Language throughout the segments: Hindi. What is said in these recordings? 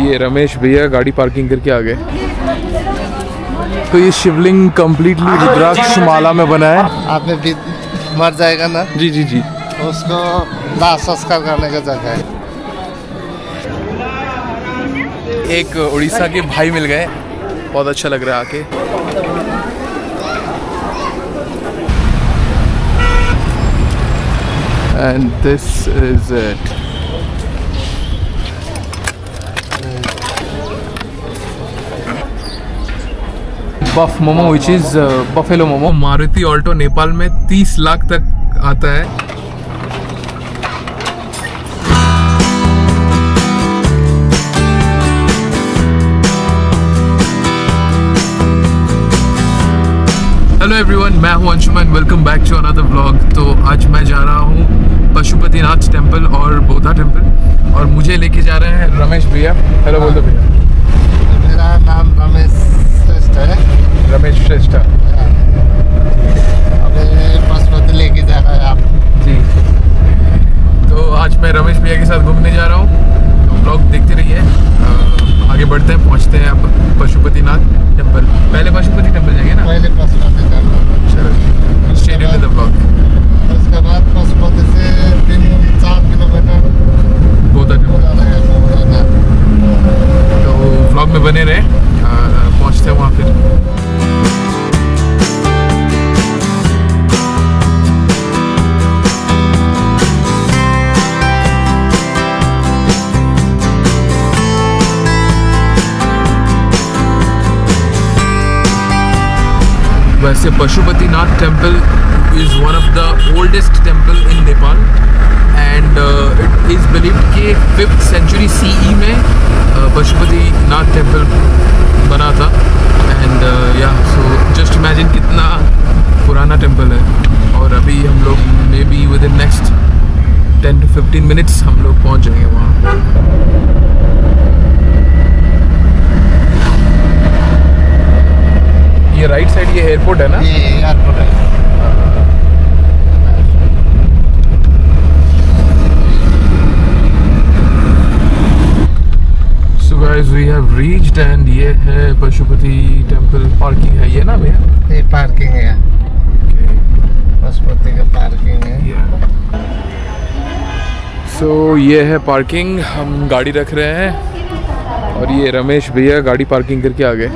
ये रमेश भैया गाड़ी पार्किंग करके आ गए। तो ये शिवलिंग कंप्लीटली रुद्राक्ष माला में बना है। आदमी भी मर जाएगा ना, जी जी जी, उसको दाह संस्कार करने का जगह है। एक उड़ीसा के भाई मिल गए, बहुत अच्छा लग रहा है आके। And this is it. Buff momo which is buffalo momo. Maruti Alto Nepal में 30 लाख तक आता है। हेलो एवरीवन, मैं हूं Anshuman, welcome back to another vlog. तो आज मैं जा रहा हूं पशुपतिनाथ टेम्पल और बौद्धा टेम्पल, और मुझे लेके जा रहे हैं रमेश भैया। हेलो बोल दो भैया। मेरा नाम रमेश श्रेष्ठ है। रमेश श्रेष्ठ। अभी पशुपति लेके जा रहा है आप जी। तो आज मैं रमेश भैया के साथ घूमने जा रहा हूँ, तो व्लॉग देखते रहिए। आगे बढ़ते हैं, पहुँचते हैं अब पशुपतिनाथ टेम्पल। पहले पशुपति टेम्पल जाएंगे ना? पहले पशुपति टेम्पल, चलो stay tuned in the vlog. उसके बाद पशुपति से 3-4 किलोमीटर बौद्धा टेम्पल। तो व्लॉग में बने रहे, पहुँचते हैं वहाँ फिर। वैसे Pashupatinath temple is one of the oldest temple in Nepal, and it is believed कि 5th सेंचुरी CE में पशुपतिनाथ टेम्पल बना था। एंड या सो जस्ट इमेजिन कितना पुराना टेम्पल है। और अभी हम लोग may be with in next 10 to 15 minutes हम लोग पहुंच जाएंगे वहाँ। ये राइट साइड ये एयरपोर्ट है ना? ये एयरपोर्ट है। So guys, we have reached and ये है पशुपति टेम्पल। पार्किंग है ये ना भैया? ये पार्किंग है, पशुपति का पार्किंग है। So ये है पार्किंग, हम गाड़ी रख रहे हैं और ये रमेश भैया गाड़ी पार्किंग करके आ गए।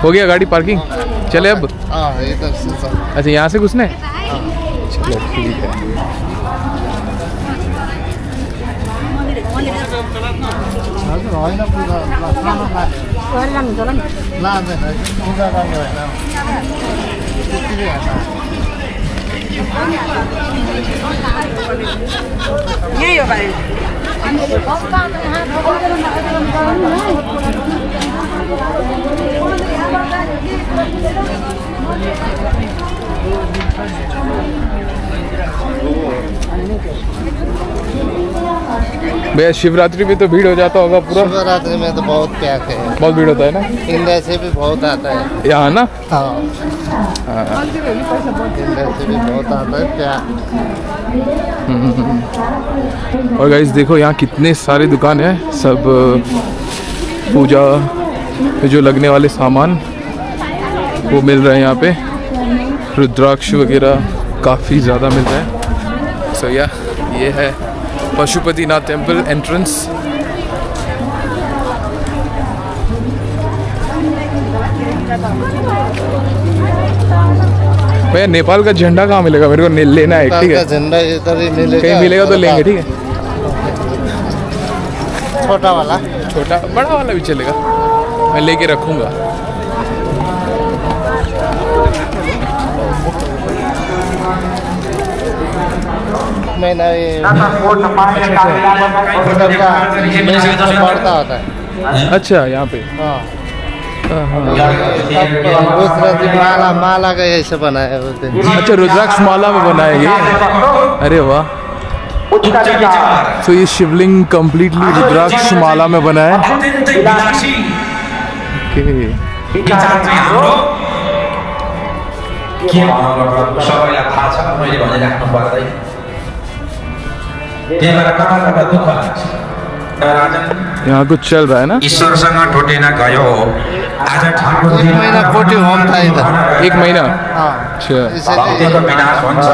हो गया गाड़ी पार्किंग, चले अब। हाँ, इधर से सब। अच्छा, यहाँ से घुसना है? चलो ठीक है। भैया शिवरात्रि में तो भीड़ हो जाता होगा पूरा? शिवरात्रि में तो बहुत पैक है, बहुत भीड़ होता है ना? इंडिया से भी बहुत आता है यहाँ ना? हाँ, इंडिया से भी बहुत आता है पैक। और गाइस देखो यहाँ कितने सारे दुकान है, सब पूजा में जो लगने वाले सामान वो मिल रहे हैं यहाँ पे। रुद्राक्ष वगैरह काफ़ी ज़्यादा मिल रहा है। सो या ये है पशुपतिनाथ टेम्पल एंट्रेंस। भैया नेपाल का झंडा कहाँ मिलेगा? मेरे को लेना है, ठीक है? झंडा इधर ही मिलेगा, कहीं मिलेगा तो लेंगे, ठीक है? छोटा वाला, छोटा बड़ा वाला भी चलेगा, मैं लेके रखूँगा। मैं ना ये पड़ता होता है। अच्छा, यहाँ पे हाँ, माला माला का ऐसे बनाया होते हैं। अच्छा, रुद्राक्ष माला में बनाया ये? अरे वाह। तो ये शिवलिंग कंप्लीटली रुद्राक्ष माला में बना है। यहाँ कुछ चल रहा है ना? ईश्वरसँग टोटेन गयो आज ठाकुर 1 महीना कोटी होम था इधर। 1 महीना? हाँ, अच्छा। भक्तिको विनाश हुन्छ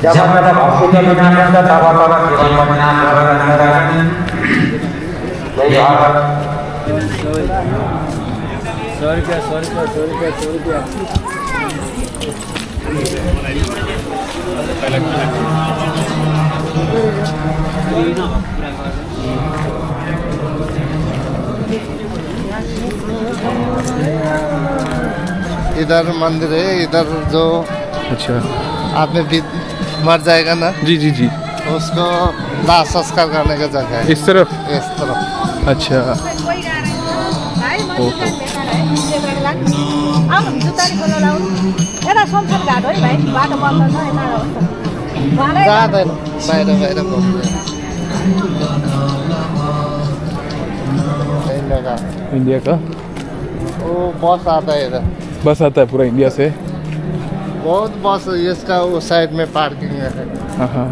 जब तब भक्तिको विनाश हुन्छ तब तब जीवनको विनाश भएर इधर मंदिर है, इधर जो अच्छा आदमी मर जाएगा ना, जी जी जी, उसको दाह संस्कार करने का जगह है इस तरफ? इस तरफ। अच्छा जाँदैन बाहिर बाहिर घुम्दैन। इंडिया का वो बस आता है इधर, बस आता है पूरा इंडिया से? बहुत बस इसका उस साइड में पार्किंग है। हाँ हाँ।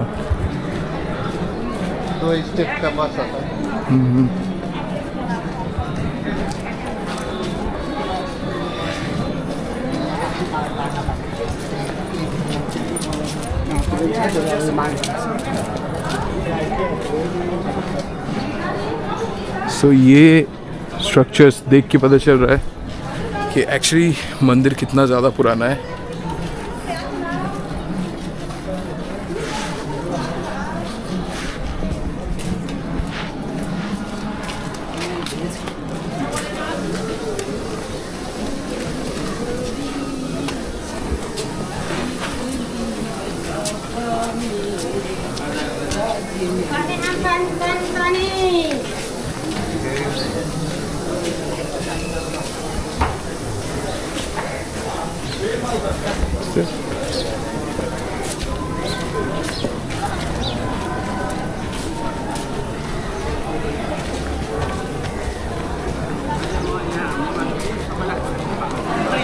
2 स्टेट का बस आता है। सो ये स्ट्रक्चर्स देख के पता चल रहा है कि एक्चुअली मंदिर कितना ज़्यादा पुराना है।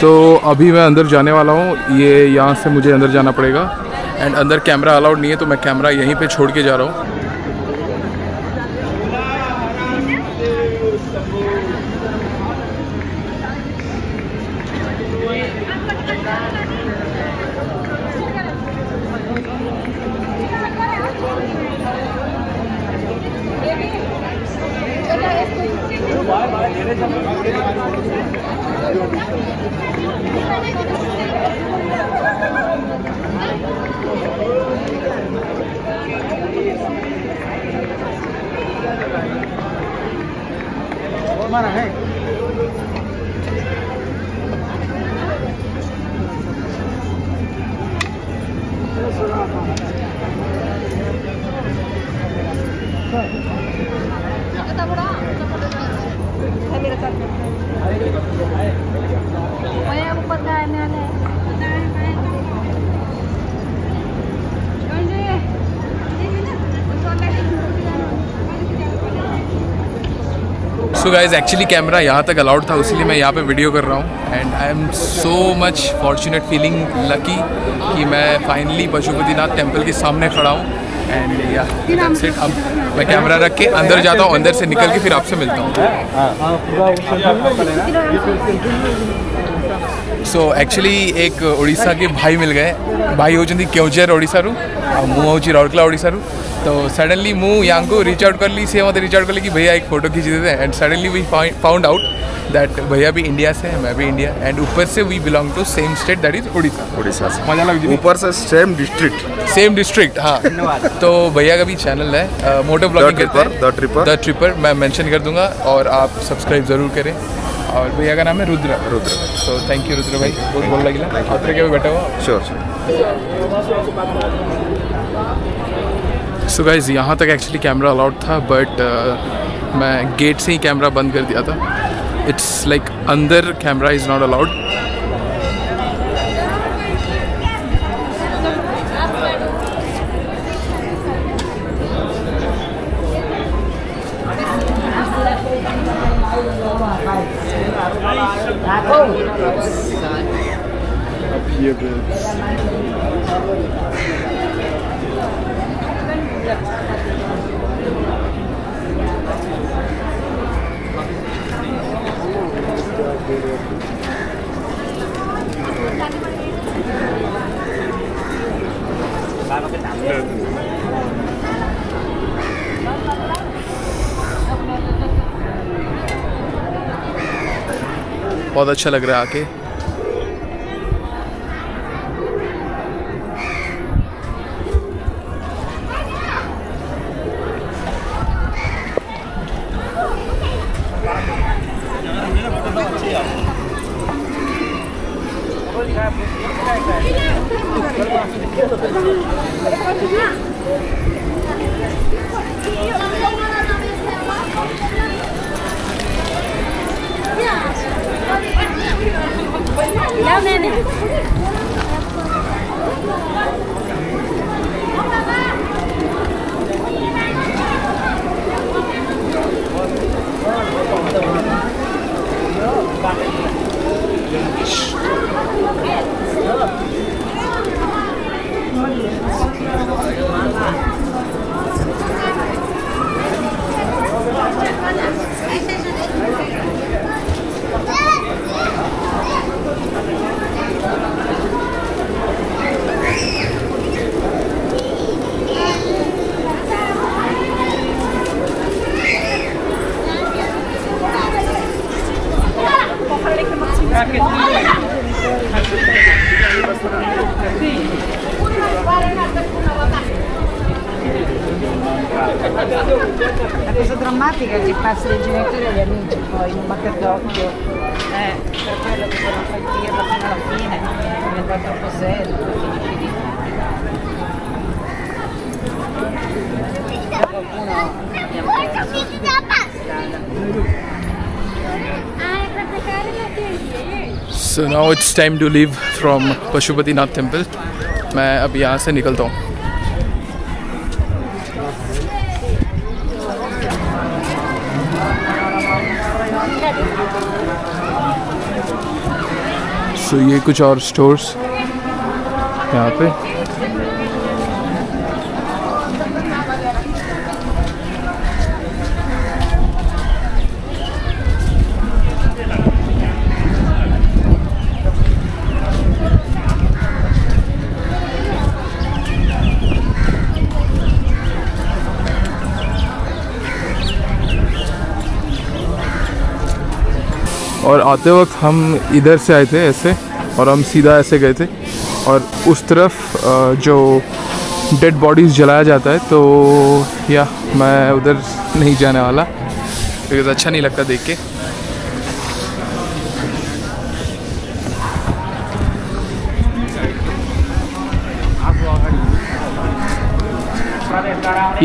तो अभी मैं अंदर जाने वाला हूँ। ये यहाँ से मुझे अंदर जाना पड़ेगा एंड अंदर कैमरा अलाउड नहीं है, तो मैं कैमरा यहीं पे छोड़ के जा रहा हूँ। सो गाइज एक्चुअली कैमरा यहाँ तक अलाउड था, इसलिए मैं यहाँ पे वीडियो कर रहा हूँ and I am so much fortunate, feeling lucky कि मैं फाइनली पशुपतिनाथ टेम्पल के सामने खड़ा हूँ। एंड या अब मैं कैमरा रख के अंदर जाता हूँ, अंदर से निकल के फिर आपसे मिलता हूँ। सो एक्चुअली एक ओडिशा के भाई मिल गए, भाई होचंदी केउझर ओडिशा रु, मु होची राउरकेला ओडिशा रु। तो सडनली मु यहाँ रीच आउट कर ली, से मत रीच आउट कर ली कि भैया एक फ़ोटो खींच देते हैं। And suddenly we found out that भैया भी इंडिया से है, मैं भी इंडिया, एंड ऊपर से we belong to same state, that is Orissa. Orissa से मजा लग ऊपर से सेम डिस्ट्रिक्ट। हाँ तो भैया का भी चैनल है, मोटो ब्लॉगिंग द ट्रिपर, मैं मेंशन कर दूंगा और आप सब्सक्राइब ज़रूर करें। और भैया का नाम है रुद्र। तो थैंक यू रुद्र भाई, बहुत बोल लगे आपने क्या भी बैठा हुआ। श्योर। सो गाइज यहाँ तक एक्चुअली कैमरा अलाउड था, बट मैं गेट से ही कैमरा बंद कर दिया था। इट्स लाइक अंदर कैमरा इज़ नॉट अलाउड। ये बहुत अच्छा लग रहा है आके। La cosa drammatica è che passi dai genitori agli amici poi in un batter d'occhio, per quello che se non fai tirarla fino alla fine diventa troppo serio, finisci di qualcuno So now it's time to leave from Pashupatinath temple. मैं अब यहाँ से निकलता हूँ। So ये कुछ और स्टोर्स यहाँ पे। और आते वक्त हम इधर से आए थे ऐसे, और हम सीधा ऐसे गए थे, और उस तरफ जो डेड बॉडीज़ जलाया जाता है, तो या मैं उधर नहीं जाने वाला बिकॉज़ अच्छा नहीं लगता देख के।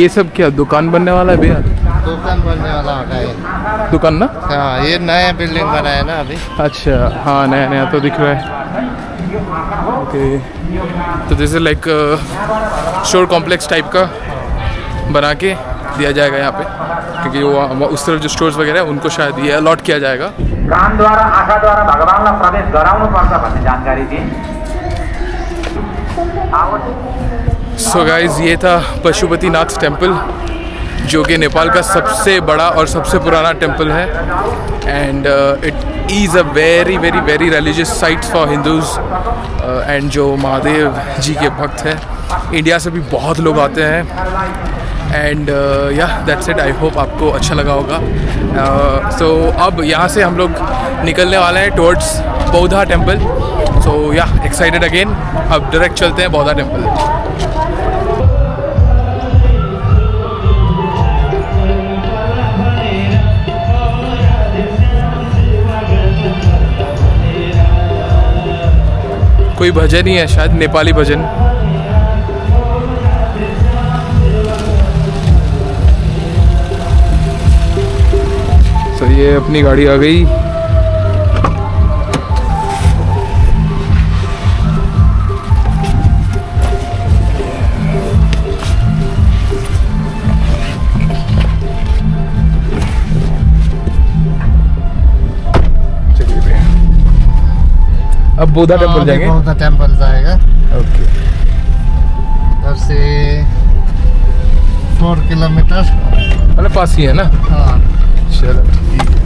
ये सब क्या दुकान बनने वाला है भैया? दुकान बनने वाला होगा ये। दुकान ना? हाँ, ये नया बिल्डिंग बना है ना अभी। अच्छा, हाँ नया नया तो दिख रहा है। ओके, तो this is like store complex type का बना के दिया जाएगा यहाँ पे, क्योंकि वो उस तरफ जो स्टोर्स वगैरह है उनको शायद ये अलॉट किया जाएगा। कान द्वारा आँखा द्वारा भगवानलाई प्रवेश गराउनुपर्छ भन्ने जानकारी दिए। सो गाइज, ये था पशुपतिनाथ टेम्पल, जो कि नेपाल का सबसे बड़ा और सबसे पुराना टेम्पल है। And it is a very very very religious site for Hindus, and जो महादेव जी के भक्त हैं इंडिया से भी बहुत लोग आते हैं। एंड या दैट्स इट। आई होप आपको अच्छा लगा होगा। सो अब यहाँ से हम लोग निकलने वाले हैं टुवर्ड्स बौद्धा टेम्पल। सो या एक्साइटेड अगेन। अब डायरेक्ट चलते हैं बौद्धा टेम्पल। कोई भजन ही है शायद, नेपाली भजन। तो ये अपनी गाड़ी आ गई। अब बौद्धा टेम्पल जाएंगे। बौद्धा टेम्पल जाएगा। ओके, इधर से 4 किलोमीटर मतलब पास ही है ना? हाँ। चलो ठीक है।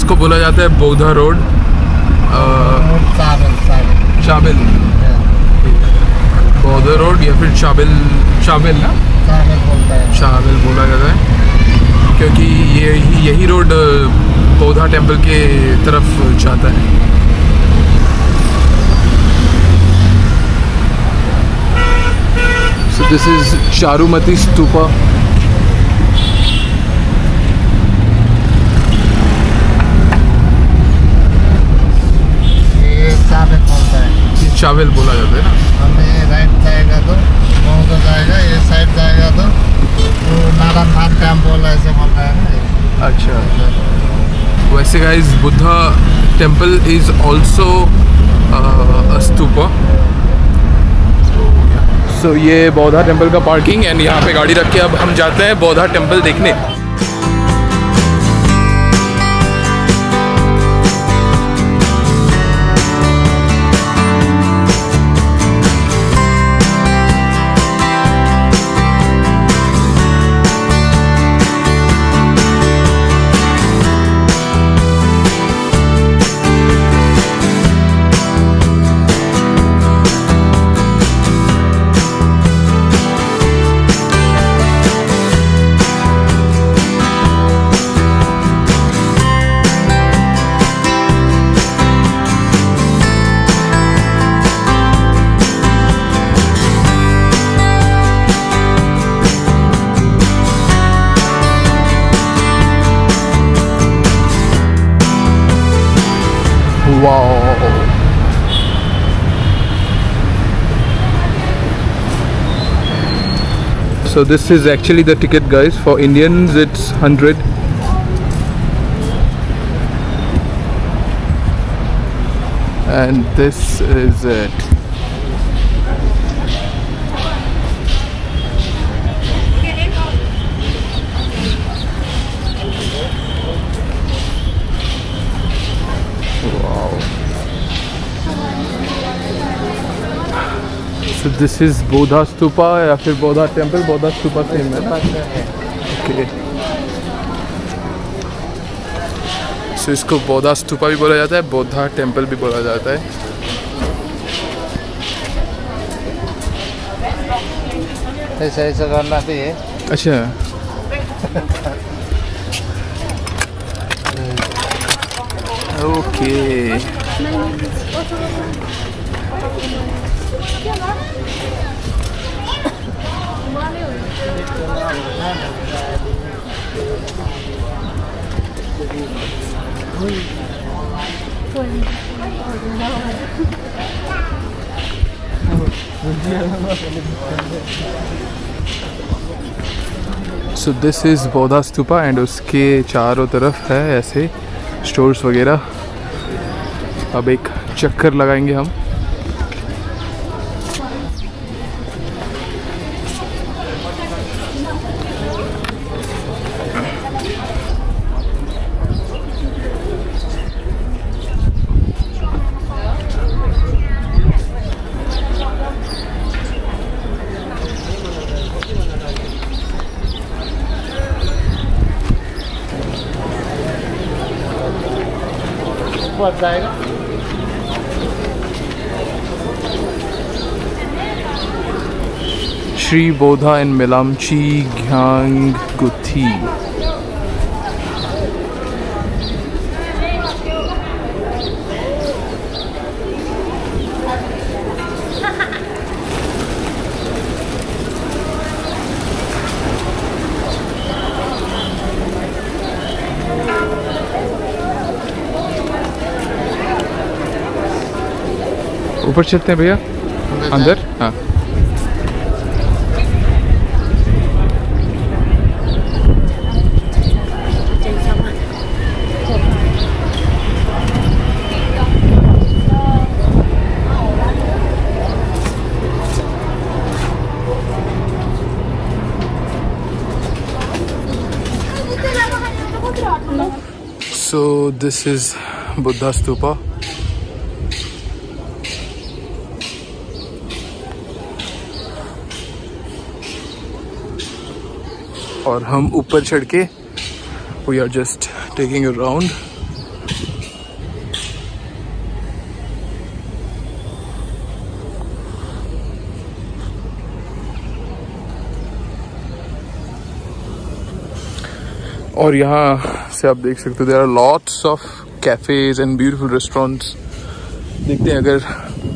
इसको बोला जाता है बौद्धा रोड, चाबिल, बौद्धा रोड या फिर चाबिल ना, चाबिल बोला जाता है क्योंकि यही रोड बौद्धा टेम्पल के तरफ जाता है। So this is Charumati Stupa. चावल बोला जाता है ना। हमें राइट जाएगा तो बौद्ध जाएगा, ये साइड जाएगा तो नारायण टेम्पल ऐसे बोलता है ना। अच्छा, वैसे guys Buddha temple is also a stupa. So ये बौद्धा टेम्पल का पार्किंग एंड यहाँ पे गाड़ी रख के अब हम जाते हैं बौद्धा टेम्पल देखने। Wow. So this is actually the ticket guys. For Indians it's 100. And this is it. So this is Bodha Stupa या फिर बौद्धा टेम्पल, बौद्धा स्तूपा सेम है ना। ओके, सो इसको बौद्धा स्तूपा भी बोला जाता है, बौद्धा टेम्पल भी बोला जाता है। ऐसा ऐसा करना भी है। अच्छा, okay. So this is Buddha stupa and उसके चारों तरफ है ऐसे स्टोर्स वगैरह। अब एक चक्कर लगाएंगे हम। जाएगा श्री बौद्धा इन मेलामची ग्यांगगुथी। ऊपर चलते हैं भैया, अंदर। हाँ, so this is Buddha Stupa. और हम ऊपर चढ़ के we are just taking a round. और यहाँ से आप देख सकते हो there are lots of cafes and beautiful restaurants. देखते हैं अगर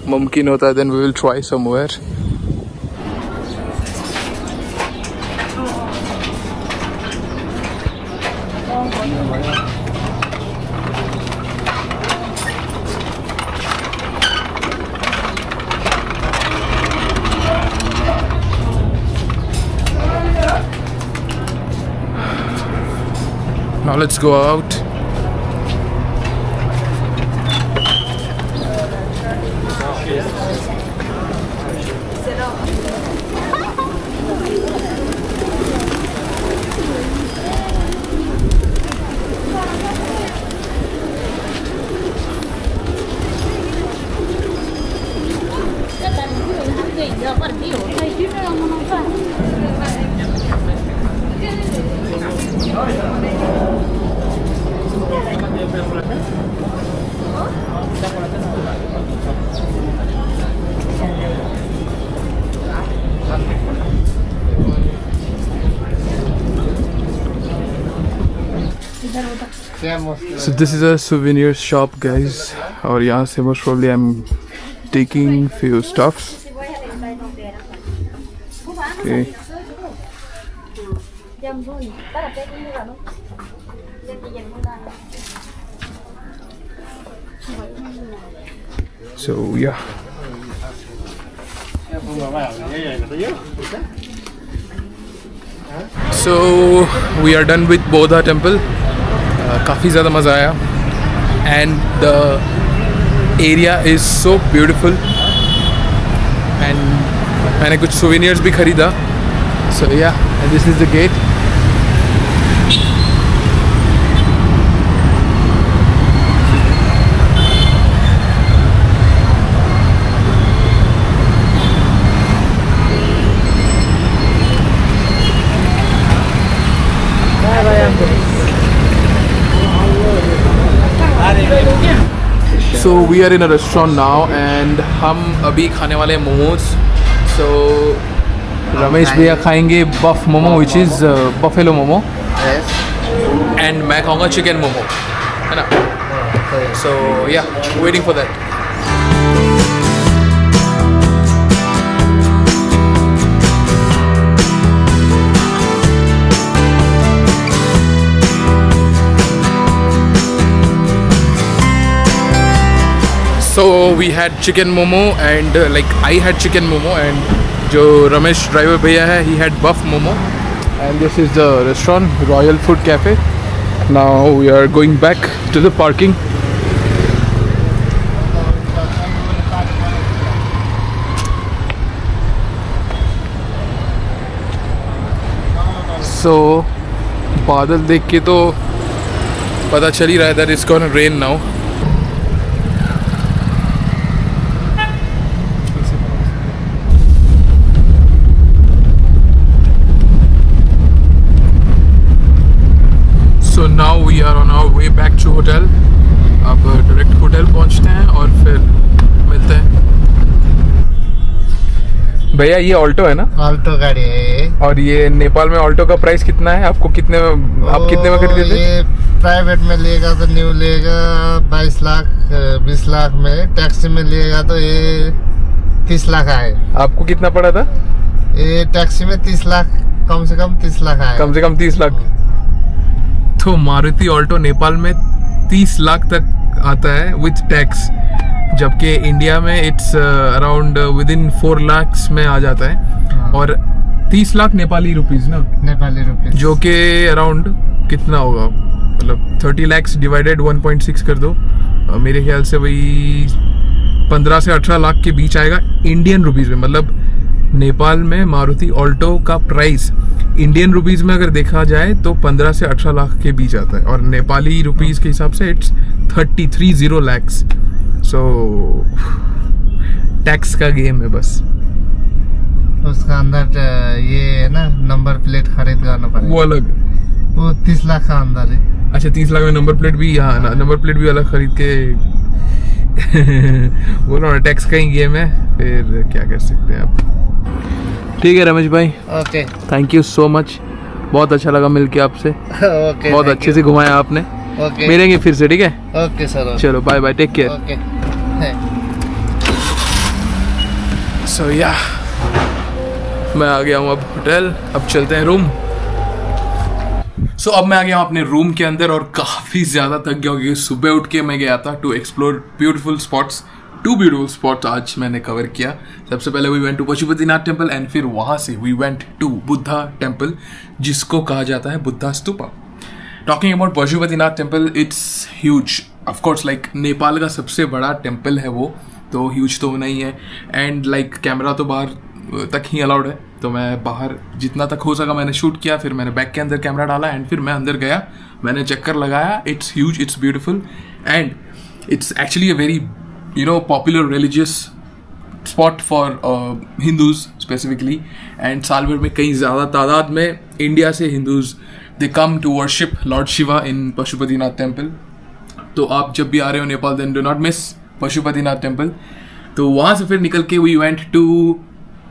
मुमकिन होता है then we will try somewhere. Now let's go out. So this is a souvenir shop, guys. और यहाँ से most probably I'm taking few stuffs. Okay. So yeah. So we are done with Bodha temple. काफ़ी ज़्यादा मज़ा आया and the area is so beautiful and मैंने कुछ सोवेनियर्स भी ख़रीदा। So yeah this is the gate. So we are in a restaurant now and हम अभी खाने वाले हैं मोमोज। So रमेश भैया खाएंगे buff momo which is buffalo momo and मैं खाऊंगा चिकन मोमो, है ना? So yeah, waiting for that. So we had chicken momo and like I had chicken momo and जो रमेश ड्राइवर भैया है he had buff momo and this is the restaurant Royal Food Cafe. Now we are going back to the parking. So बादल देख के तो पता चल ही रहा है that it's gonna rain now. So now we are on our way back to hotel. अब डायरेक्ट होटल पहुंचते हैं और फिर मिलते हैं। भैया ये ऑल्टो है ना? ऑल्टो गाड़ी है। और ये नेपाल में ऑल्टो का प्राइस कितना है? आपको कितने आप कितने में खरीदे थे? ये प्राइवेट में लेगा तो न्यू लेगा 22 लाख 20 लाख में, टैक्सी में लेगा तो ये 30 लाख आए। आपको कितना पड़ा था? ये टैक्सी में 30 लाख, कम से कम 30 लाख आए। कम से कम 30 लाख। तो मारुति ऑल्टो नेपाल में 30 लाख तक आता है विथ टैक्स, जबकि इंडिया में it's around with in 4 lakh में आ जाता है। और 30 लाख नेपाली रुपीस ना? नेपाली रुपीस, जो कि अराउंड कितना होगा, मतलब 30 लाख डिवाइडेड 1.6 कर दो, मेरे ख्याल से वही 15 से 18 लाख के बीच आएगा इंडियन रुपीस में। मतलब नेपाल में मारुति ऑल्टो का प्राइस इंडियन रुपीस में अगर देखा जाए तो 15 से 18 लाख के बीच आता है, और नेपाली रुपीस के हिसाब से इट्स 30 लाख। सो टैक्स का गेम है बस। उसका अंदर ये है ना, नंबर प्लेट खरीद करना पड़ेगा, वो अलग, वो 30 लाख का अंदर है। अच्छा 30 लाख में नंबर प्लेट भी, हाँ ना, नंबर प्लेट भी अलग खरीद के बोलो ना, टैक्स का ही गेम है, फिर क्या कर सकते हैं आप। ठीक है रमेश भाई, okay, thank you so much. बहुत अच्छा लगा मिलके आपसे। ओके, बहुत अच्छे से घुमाया आपने। ओके, मिलेंगे फिर से, ठीक है? Okay sir. चलो bye bye, take care. Okay. So yeah मैं आ गया हूँ अब होटल, अब चलते हैं रूम। सो अब मैं आ गया हूँ अपने रूम के अंदर और काफ़ी ज़्यादा थक गया क्योंकि सुबह उठ के मैं गया था to explore beautiful spots. 2 beautiful spots आज मैंने कवर किया। सबसे पहले we went to Pashupatinath temple and फिर वहाँ से we went to Buddha temple, जिसको कहा जाता है Buddha stupa. Talking about Pashupatinath temple, it's huge of course, like Nepal का सबसे बड़ा टेम्पल है वो, तो ह्यूज तो नहीं है। एंड लाइक कैमरा तो बाहर तक ही अलाउड है, तो मैं बाहर जितना तक हो सका मैंने शूट किया, फिर मैंने बैग के अंदर कैमरा डाला एंड फिर मैं अंदर गया, मैंने चक्कर लगाया। It's huge, it's beautiful and it's actually a very popular religious spot for Hindus specifically. And साल भर में कई ज़्यादा तादाद में इंडिया से Hindus they come to worship lord Shiva in Pashupatinath temple. तो आप जब भी आ रहे हो Nepal, then do not miss Pashupatinath temple. तो वहाँ से फिर निकल के we went to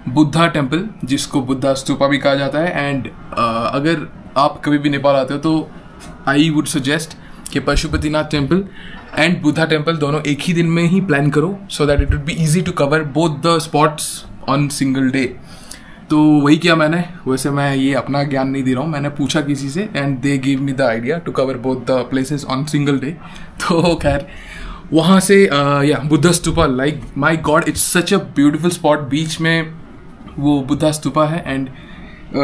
Buddha temple, जिसको बुद्धा स्तूपा भी कहा जाता है। एंड अगर आप कभी भी नेपाल आते हो तो आई वुड सजेस्ट कि Pashupatinath temple and Buddha temple दोनों एक ही दिन में ही प्लान करो, so that it would be easy to cover both the spots on single day. तो वही किया मैंने। वैसे मैं ये अपना ज्ञान नहीं दे रहा हूँ, मैंने पूछा किसी से and they give me the idea to cover both the places on single day. तो खैर वहाँ से या Buddha stupa, like my God it's such a beautiful spot. बीच में वो बुद्धा स्तूपा है एंड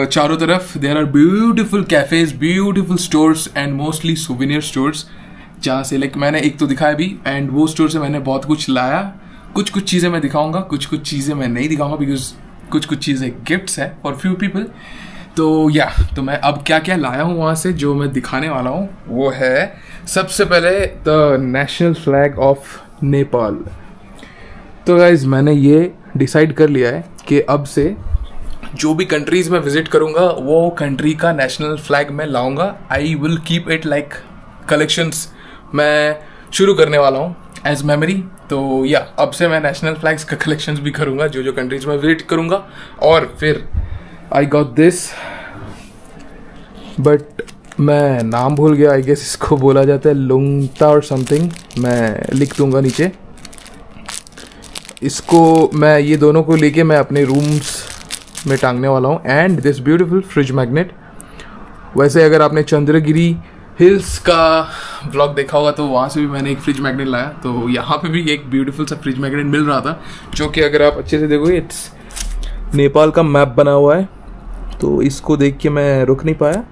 चारों तरफ there are beautiful cafes, beautiful stores and mostly souvenir stores, जहाँ से लाइक मैंने एक तो दिखाया भी एंड वो स्टोर से मैंने बहुत कुछ लाया। कुछ कुछ चीज़ें मैं दिखाऊंगा, कुछ कुछ चीज़ें मैं नहीं दिखाऊंगा बिकॉज कुछ कुछ चीज़ें गिफ्ट्स है फॉर फ्यू पीपल। तो या तो मैं अब क्या क्या लाया हूँ वहाँ से जो मैं दिखाने वाला हूँ वो है सबसे पहले the national flag of Nepal. तो गाइज मैंने ये डिसाइड कर लिया है कि अब से जो भी कंट्रीज में विजिट करूंगा वो कंट्री का नेशनल फ्लैग मैं लाऊंगा। I will keep it like collections मैं शुरू करने वाला हूँ एज मेमोरी। तो या अब से मैं नेशनल फ्लैग्स का कलेक्शंस भी करूंगा जो जो कंट्रीज में विजिट करूंगा। और फिर आई गॉट दिस, बट मैं नाम भूल गया, आई गेस इसको बोला जाता है लुंगता और समथिंग, मैं लिख दूंगा नीचे। इसको मैं ये दोनों को लेके मैं अपने रूम्स में टांगने वाला हूँ। And this beautiful fridge magnet. वैसे अगर आपने चंद्रगिरी हिल्स का व्लॉग देखा होगा तो वहाँ से भी मैंने एक फ्रिज मैग्नेट लाया। तो यहाँ पे भी एक ब्यूटीफुल सा फ्रिज मैग्नेट मिल रहा था, जो कि अगर आप अच्छे से देखोगे इट्स नेपाल का मैप बना हुआ है। तो इसको देख के मैं रुक नहीं पाया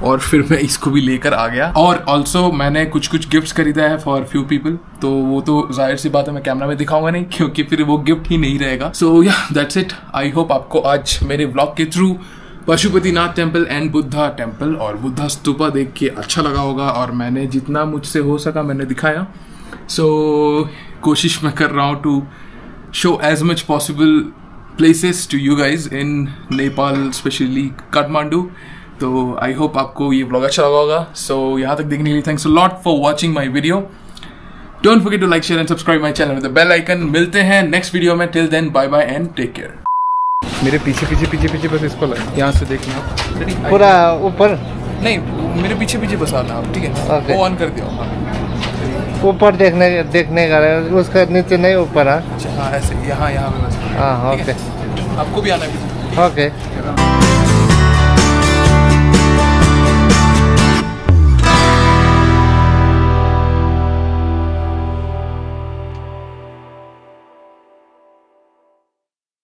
और फिर मैं इसको भी लेकर आ गया। और ऑल्सो मैंने कुछ कुछ गिफ्ट्स खरीदा है फॉर फ्यू पीपल, तो वो तो जाहिर सी बात है मैं कैमरा में दिखाऊंगा नहीं क्योंकि फिर वो गिफ्ट ही नहीं रहेगा। सो या दैट्स इट। आई होप आपको आज मेरे व्लॉग के through Pashupatinath temple and Buddha temple और बुद्धा स्तूपा देख के अच्छा लगा होगा और मैंने जितना मुझसे हो सका मैंने दिखाया। सो कोशिश मैं कर रहा हूँ to show as much possible places to you guys in Nepal, specially Kathmandu. तो आई होप आपको ये व्लॉग अच्छा लगा होगा। सो यहाँ तक देखने के लिए thanks a lot for watching my video. Don't forget to like, share and subscribe my channel with the bell icon. मिलते हैं नेक्स्ट वीडियो में। Till then bye bye and take care. मेरे पीछे पीछे पीछे पीछे बस इसको यहाँ से देखना पूरा ऊपर नहीं, मेरे पीछे पीछे बस आना आप, ठीक है? वो ऑन कर दिया। ऊपर देखने का उसका नीचे नहीं ऊपर। हाँ ऐसे यहाँ पे बस। हाँ ओके, आपको भी आना है पीछे। ओके।